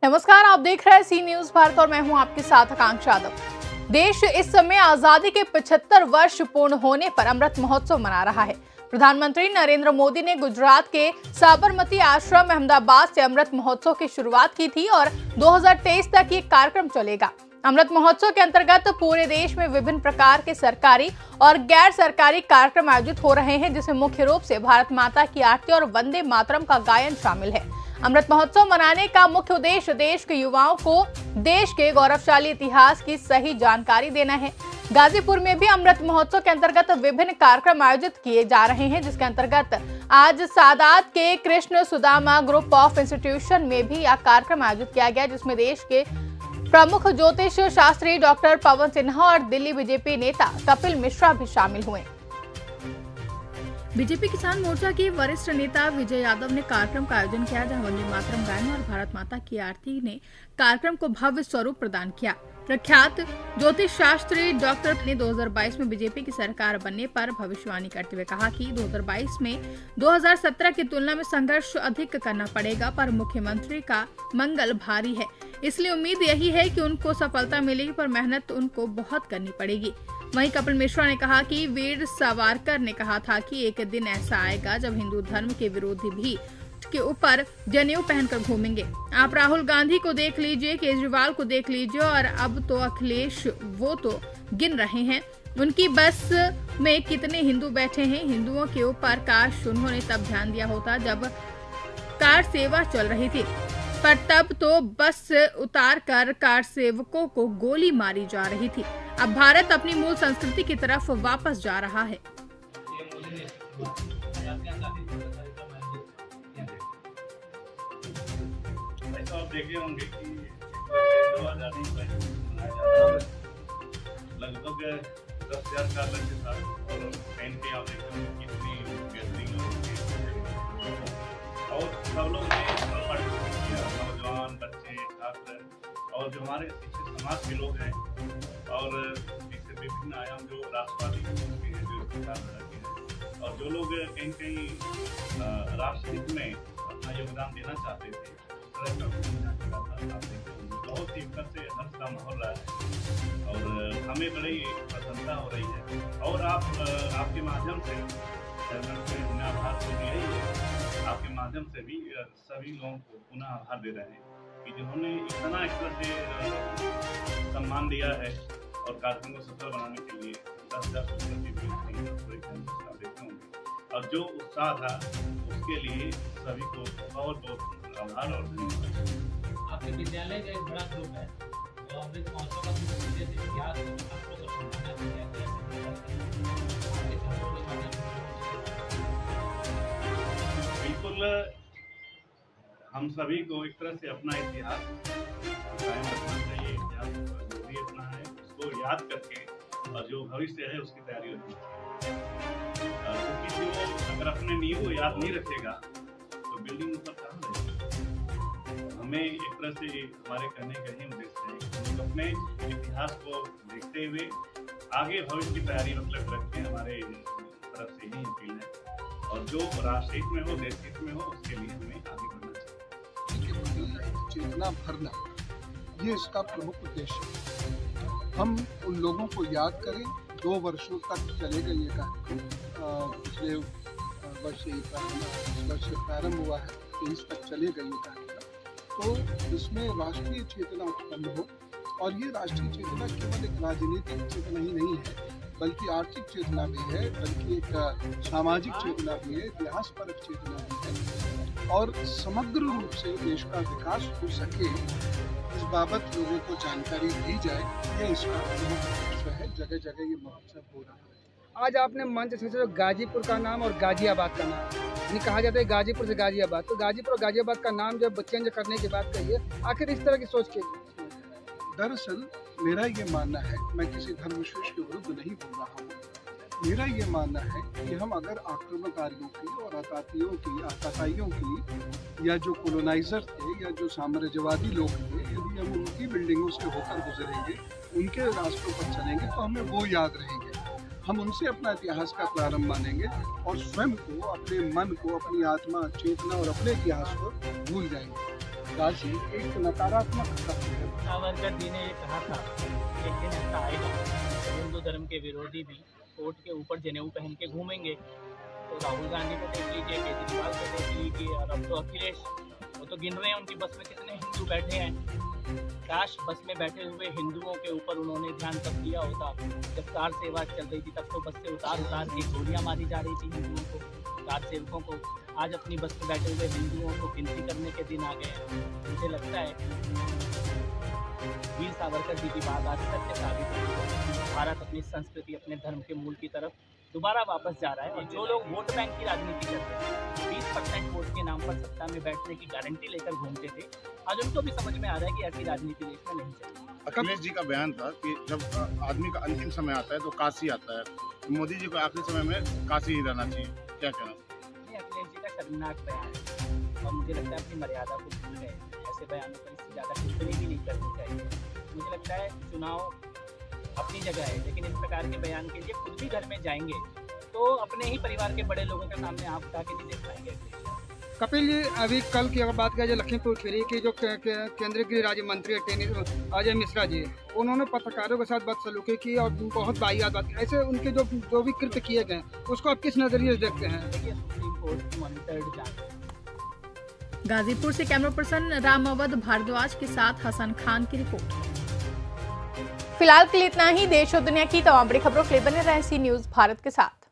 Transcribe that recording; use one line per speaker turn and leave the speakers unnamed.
नमस्कार, आप देख रहे हैं सी न्यूज भारत और मैं हूं आपके साथ आकांक्षा यादव। देश इस समय आजादी के 75 वर्ष पूर्ण होने पर अमृत महोत्सव मना रहा है। प्रधानमंत्री नरेंद्र मोदी ने गुजरात के साबरमती आश्रम अहमदाबाद से अमृत महोत्सव की शुरुआत की थी और 2023 तक ये कार्यक्रम चलेगा। अमृत महोत्सव के अंतर्गत पूरे देश में विभिन्न प्रकार के सरकारी और गैर सरकारी कार्यक्रम आयोजित हो रहे हैं, जिसमें मुख्य रूप से भारत माता की आरती और वंदे मातरम का गायन शामिल है। अमृत महोत्सव मनाने का मुख्य उद्देश्य देश के युवाओं को देश के गौरवशाली इतिहास की सही जानकारी देना है। गाजीपुर में भी अमृत महोत्सव के अंतर्गत विभिन्न कार्यक्रम आयोजित किए जा रहे हैं, जिसके अंतर्गत आज सादात के Krishna Sudama group of institution में भी यह कार्यक्रम आयोजित किया गया, जिसमें देश के प्रमुख ज्योतिष शास्त्री डॉक्टर पवन सिन्हा और दिल्ली बीजेपी नेता कपिल मिश्रा भी शामिल हुए। बीजेपी किसान मोर्चा के वरिष्ठ नेता विजय यादव ने कार्यक्रम का आयोजन किया, जहां वंदे मातरम गायन और भारत माता की आरती ने कार्यक्रम को भव्य स्वरूप प्रदान किया। प्रख्यात ज्योतिष शास्त्री डॉक्टर ने 2022 में बीजेपी की सरकार बनने पर भविष्यवाणी करते हुए कहा कि 2022 में 2017 की तुलना में संघर्ष अधिक करना पड़ेगा, पर मुख्यमंत्री का मंगल भारी है, इसलिए उम्मीद यही है कि उनको सफलता मिलेगी, पर मेहनत उनको बहुत करनी पड़ेगी। वहीं कपिल मिश्रा ने कहा कि वीर सावरकर ने कहा था कि एक दिन ऐसा आएगा जब हिंदू धर्म के विरोधी भी के ऊपर जनेऊ पहनकर घूमेंगे। आप राहुल गांधी को देख लीजिए, केजरीवाल को देख लीजिए और अब तो अखिलेश, वो तो गिन रहे हैं उनकी बस में कितने हिंदू बैठे हैं। हिंदुओं के ऊपर काश उन्होंने तब ध्यान दिया होता जब कार सेवा चल रही थी, पर तब तो बस उतार कर कार सेवकों को गोली मारी जा रही थी। अब भारत अपनी मूल संस्कृति की तरफ वापस जा रहा है।
आप देखे होंगे कि आजादी लगभग 10,000 कारगर के साथ और ट्रेन के आप देखे होंगे कितनी गैदरिंग और सब लोग ने पार्टिसिपेट किया, नौजवान, बच्चे, छात्र और जो हमारे शिक्षित समाज के लोग हैं और इससे विभिन्न आयाम जो राष्ट्रवादी के हैं, जो इसके साथ रहते हैं और जो लोग कहीं कहीं राष्ट्रहित में अपना योगदान देना चाहते थे, बहुत ही एक से हर्ष का माहौल रहा है और हमें बड़ी प्रसन्नता हो रही है। और आपके माध्यम से पुनः आभार तो दिया ही है, आपके माध्यम से भी सभी लोगों को पुनः आभार दे रहे हैं कि जिन्होंने इतना एक तरह से सम्मान दिया है और कार्यक्रम को सफल बनाने के लिए 10,000 देते होंगे और जो उत्साह था उसके लिए सभी को बहुत बहुत आभार और धन्यवाद।
आपके विद्यालय का एक बड़ा ग्रुप है तो अमृत महोत्सव का इतिहास
बिल्कुल, हम सभी को एक तरह से अपना इतिहास कायम रखना चाहिए। इतिहास जो भी अपना है उसको याद करके और जो भविष्य है उसकी तैयारी रखनी चाहिए, क्योंकि जो अगर अपने नींव को याद नहीं रखेगा तो बिल्डिंग ऊपर कहाँ रहेगी। हमें एक तरह से हमारे कहने का ही उद्देश्य है कि अपने इतिहास को देखते हुए आगे भविष्य की तैयारी मतलब रखते हैं, हमारे तरफ से ही अपील है और जो राष्ट्र हित में हो, देश हित में हो, उसके लिए हमें आगे बढ़ना चाहिए।
चेतना भरना, ये इसका प्रमुख उद्देश्य है। हम उन लोगों को याद करें। 2 वर्षों तक चलेगा ये कार्यक्रम, पिछले वर्ष प्रारंभ हुआ है, 23 तक चलेगा ये कार्यक्रम। तो इसमें राष्ट्रीय चेतना उत्पन्न हो और ये राष्ट्रीय चेतना केवल एक राजनीतिक चेतना ही नहीं है, बल्कि आर्थिक चेतना भी है, बल्कि एक सामाजिक चेतना भी है, इतिहास परक चेतना भी है और समग्र रूप से देश का विकास हो सके इस बाबत लोगों को जानकारी दी जाए, ये इसका प्रमुख उद्देश्य है। जगह जगह ये महोत्सव हो रहा है।
आज आपने मंच से सोचा गाजीपुर का नाम और गाजियाबाद का नाम, यानी कहा जाता है गाजीपुर से गाजियाबाद, तो गाजीपुर और गाजियाबाद का नाम जब चेंज करने की बात कही है, आखिर इस तरह की सोच के?
दरअसल मेरा ये मानना है, मैं किसी धर्म विशेष के विरुद्ध नहीं बोल रहा हूँ, मेरा ये मानना है कि हम अगर आक्रमणकारियों की और आतताइयों की या जो कोलोनाइजर थे या जो साम्राज्यवादी लोग थे, यदि हम उनकी बिल्डिंगों से होकर गुजरेंगे, उनके रास्तों पर चलेंगे तो हमें वो याद रहेंगे। हम उनसे अपना इतिहास का प्रारंभ मानेंगे और स्वयं को, अपने मन को, अपनी आत्मा, चेतना और अपने इतिहास को भूल जाएंगे। गाजी एक नकारात्मक तत्व है।
सावरकर जी ने ये कहा था कि एक दिन ऐसा आएगा जब हिंदू धर्म के विरोधी भी कोर्ट के ऊपर जनेऊ पहन के घूमेंगे। तो राहुल गांधी को देख लीजिए, केजरीवाल को देख लीजिए, और अब तो अखिलेश, वो तो गिन रहे हैं उनकी बस में कितने हिंदू बैठे हैं। काश बस में बैठे हुए हिंदुओं के ऊपर उन्होंने ध्यान तब दिया होता जब कार सेवा चल रही थी, तब तो बस से उतार के गोलियां मारी जा रही थी हिंदुओं को, कार सेवकों को। आज अपनी बस में बैठे हुए हिंदुओं को गिनती करने के दिन आ गए हैं। मुझे लगता है वीर सावरकर जी की बात आज सत्य साबित हुई है। भारत अपनी संस्कृति, अपने धर्म के मूल की तरफ दोबारा वापस जा रहा है। और जो लोग वोट बैंक की राजनीति करते हैं, 20% वोट के नाम पर सत्ता में बैठने की गारंटी लेकर घूमते थे, आज उनको भी समझ में आ रहा है कि ऐसी राजनीति देश में नहीं चलेगी।
अखिलेश जी का बयान था कि जब आदमी का अंतिम समय आता है तो काशी आता है। मोदी जी को आखिरी समय में काशी ही रहना चाहिए, क्या कहना?
अखिलेश जी का शर्मनाक बयान है और मुझे लगता है अपनी मर्यादा को भूल गए। ऐसे बयानों पर इससे ज़्यादा टिप्पणी भी नहीं करनी चाहिए। मुझे लगता है चुनाव अपनी जगह है, लेकिन इस प्रकार के बयान के लिए खुद भी घर में जाएंगे तो अपने ही परिवार के बड़े लोगों के सामने आप उठा के नहीं देख पाएंगे।
कपिल जी, अभी कल की अगर बात किया जाए लखीमपुर खीरी की जो केंद्रीय गृह राज्य मंत्री अजय मिश्रा जी, उन्होंने पत्रकारों के साथ बदसलूकी की और बहुत वाहियात बात की। ऐसे उनके जो भी कृत्य किए गए उसको आप किस नजरिए से देखते हैं?
देखिए, सुप्रीम कोर्ट की मॉनिटर्ड जांच।
गाजीपुर से कैमरा पर्सन राम अवध भारद्वाज के साथ हसन खान की रिपोर्ट। फिलहाल के लिए इतना ही। देश और दुनिया की तमाम बड़ी खबरों के लिए बने रहें सी न्यूज़ भारत के साथ।